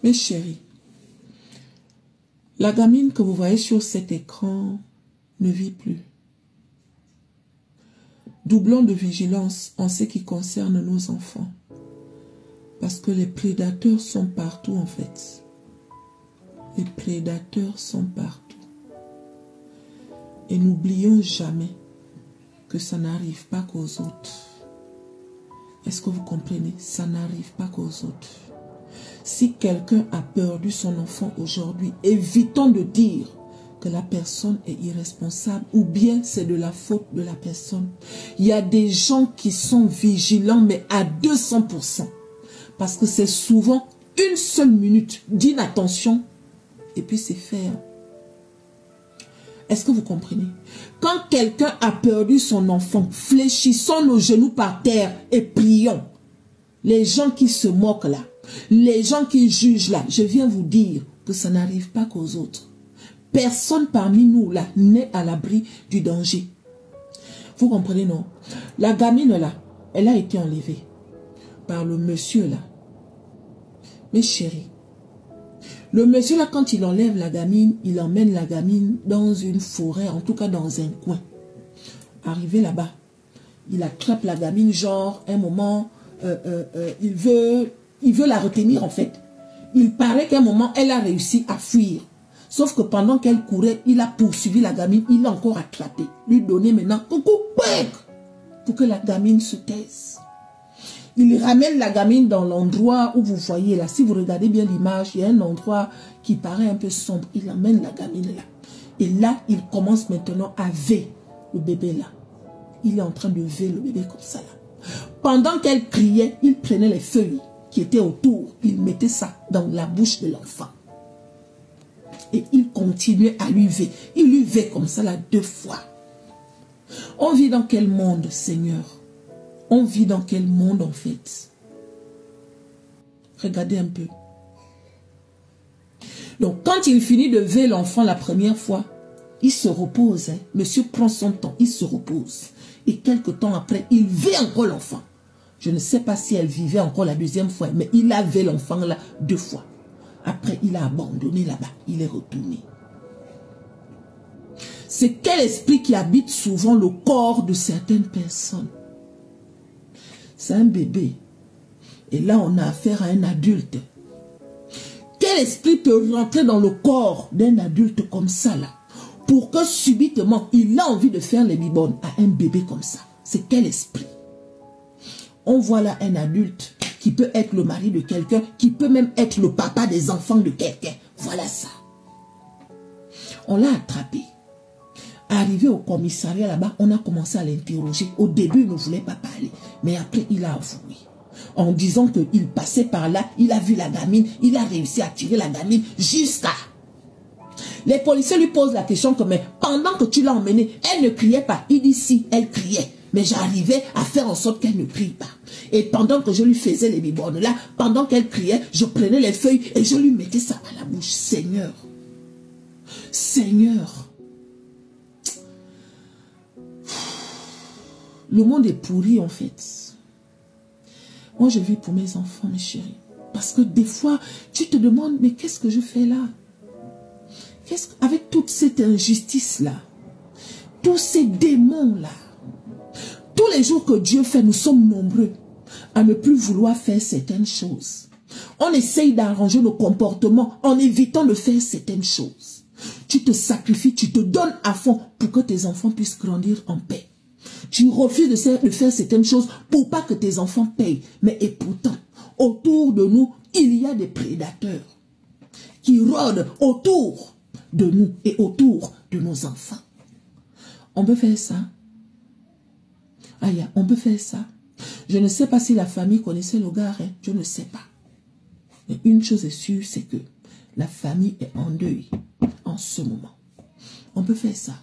Mes chéris, la gamine que vous voyez sur cet écran ne vit plus. Doublons de vigilance en ce qui concerne nos enfants. Parce que les prédateurs sont partout en fait. Les prédateurs sont partout. Et n'oublions jamais que ça n'arrive pas qu'aux autres. Est-ce que vous comprenez? Ça n'arrive pas qu'aux autres. Si quelqu'un a perdu son enfant aujourd'hui, évitons de dire que la personne est irresponsable ou bien c'est de la faute de la personne. Il y a des gens qui sont vigilants mais à 200%. Parce que c'est souvent une seule minute d'inattention et puis c'est fait. Est-ce que vous comprenez? Quand quelqu'un a perdu son enfant, fléchissons nos genoux par terre et prions. Les gens qui se moquent là, les gens qui jugent là, je viens vous dire que ça n'arrive pas qu'aux autres. Personne parmi nous là n'est à l'abri du danger. Vous comprenez, non? La gamine là, elle a été enlevée par le monsieur là. Mes chéris, le monsieur là, quand il enlève la gamine, il emmène la gamine dans une forêt, en tout cas dans un coin. Arrivé là-bas, il attrape la gamine, genre, un moment, il veut la retenir en fait. Il paraît qu'à un moment, elle a réussi à fuir. Sauf que pendant qu'elle courait, il a poursuivi la gamine, il l'a encore attrapée. Lui donner maintenant, coucou, pour que la gamine se taise. Il ramène la gamine dans l'endroit où vous voyez là. Si vous regardez bien l'image, il y a un endroit qui paraît un peu sombre. Il emmène la gamine là. Et là, il commence maintenant à veiller le bébé là. Il est en train de veiller le bébé comme ça là. Pendant qu'elle criait, il prenait les feuilles qui étaient autour. Il mettait ça dans la bouche de l'enfant. Et il continuait à lui veiller. Il lui veille comme ça là 2 fois. On vit dans quel monde, Seigneur? On vit dans quel monde en fait? Regardez un peu. Donc quand il finit de veiller l'enfant la première fois, il se repose. Hein. Monsieur prend son temps, il se repose. Et quelque temps après, il veille encore l'enfant. Je ne sais pas si elle vivait encore la deuxième fois, mais il a veillé l'enfant là 2 fois. Après, il a abandonné là-bas. Il est retourné. C'est quel esprit qui habite souvent le corps de certaines personnes? C'est un bébé. Et là, on a affaire à un adulte. Quel esprit peut rentrer dans le corps d'un adulte comme ça, là, pour que subitement, il a envie de faire les bibones à un bébé comme ça? C'est quel esprit? On voit là un adulte qui peut être le mari de quelqu'un, qui peut même être le papa des enfants de quelqu'un. Voilà ça. On l'a attrapé. Arrivé au commissariat là-bas, on a commencé à l'interroger. Au début, il ne voulait pas parler. Mais après, il a avoué. En disant qu'il passait par là, il a vu la gamine, il a réussi à tirer la gamine jusqu'à... Les policiers lui posent la question que, mais pendant que tu l'as emmenée, elle ne criait pas. Il dit si, elle criait. Mais j'arrivais à faire en sorte qu'elle ne crie pas. Et pendant que je lui faisais les bibornes là, pendant qu'elle criait, je prenais les feuilles et je lui mettais ça à la bouche. Seigneur. Seigneur. Le monde est pourri en fait. Moi je vis pour mes enfants, mes chéris. Parce que des fois, tu te demandes, mais qu'est-ce que je fais là? Avec toute cette injustice-là, tous ces démons-là, tous les jours que Dieu fait, nous sommes nombreux à ne plus vouloir faire certaines choses. On essaye d'arranger nos comportements en évitant de faire certaines choses. Tu te sacrifies, tu te donnes à fond pour que tes enfants puissent grandir en paix. Tu refuses de faire certaines choses pour pas que tes enfants payent. Mais et pourtant, autour de nous, il y a des prédateurs qui rôdent autour de nous et autour de nos enfants. On peut faire ça. Aïe, on peut faire ça. Je ne sais pas si la famille connaissait le gars, hein? Je ne sais pas. Mais une chose est sûre, c'est que la famille est en deuil en ce moment. On peut faire ça.